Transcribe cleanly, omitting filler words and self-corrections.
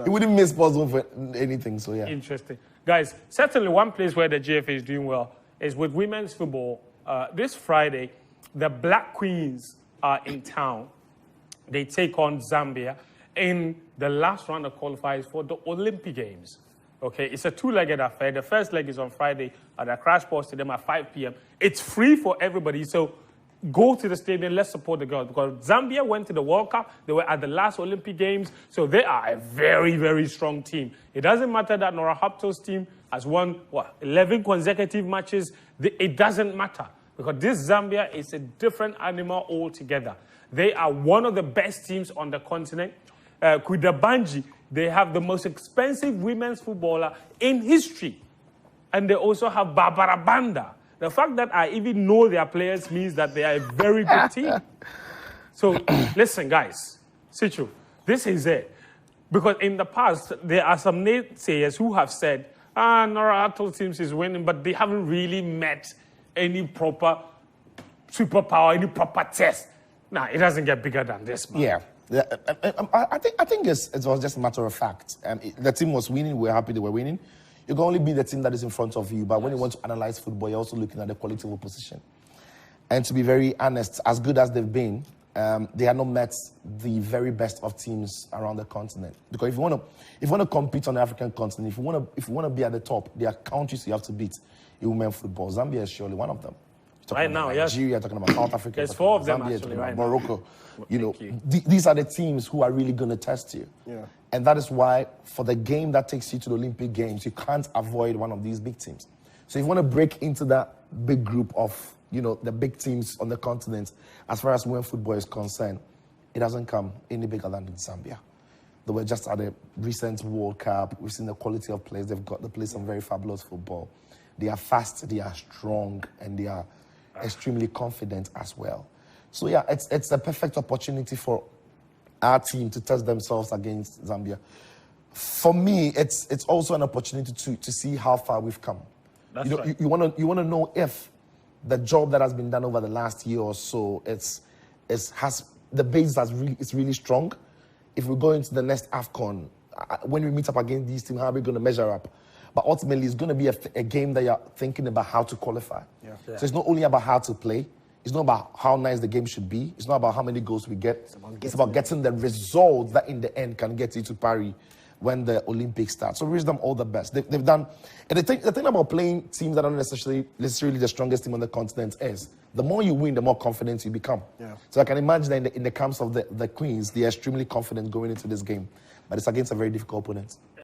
He wouldn't miss sports zone for anything. So yeah. Interesting, guys. Certainly, one place where the GFA is doing well is with women's football. This Friday, the Black Queens are in town. They take on Zambia in the last round of qualifiers for the Olympic Games. Okay, it's a two-legged affair. The first leg is on Friday at the Crash Sports Stadium at 5 p.m. It's free for everybody, so go to the stadium. Let's support the girls because Zambia went to the World Cup. They were at the last Olympic Games, so they are a very, very strong team. It doesn't matter that Nora Hapto's team has won, 11 consecutive matches. It doesn't matter because this Zambia is a different animal altogether. They are one of the best teams on the continent. Kudabanji, they have the most expensive women's footballer in history. And they also have Barbara Banda. The fact that I even know their players means that they are a very good team. So, listen, guys. Sitso, this is it. Because in the past, there are some naysayers who have said, Nora Hapto teams is winning, but they haven't really met any proper superpower, any proper test. Nah, it doesn't get bigger than this, man. Yeah. I think it was just a matter of fact. The team was winning. We're happy they were winning. You can only be the team that is in front of you. But when you want to analyze football, you're also looking at the quality of opposition. And to be very honest, as good as they've been, they have not met the very best of teams around the continent. Because if you want to compete on the African continent, if you want to be at the top, there are countries you have to beat in women's football. Zambia is surely one of them. Right now, yes. Nigeria, talking about South Africa. There's 4 of them Zambia, actually, right Morocco. Now. You know, these are the teams who are really going to test you. Yeah. And that is why, for the game that takes you to the Olympic Games, you can't avoid one of these big teams. So if you want to break into that big group of, the big teams on the continent, as far as women's football is concerned, it doesn't come any bigger than Zambia. They were just at a recent World Cup. We've seen the quality of players. They've got to play some very fabulous football. They are fast, they are strong, and they are extremely confident as well. So yeah, it's a perfect opportunity for our team to test themselves against Zambia. For me, it's also an opportunity to see how far we've come. That's right. You want to know if the job that has been done over the last year or so the base is really strong. If we go into the next AFCON, when we meet up against these teams, how are we going to measure up? But ultimately, it's going to be a game that you're thinking about how to qualify. Yeah. So it's not only about how to play. It's not about how nice the game should be. It's not about how many goals we get. It's about getting the results that in the end can get you to Paris when the Olympics start. So we wish them all the best. They've done... And the thing about playing teams that are not necessarily the strongest team on the continent is the more you win, the more confident you become. Yeah. So I can imagine that in the camps of the Queens, they are extremely confident going into this game. But it's against a very difficult opponent.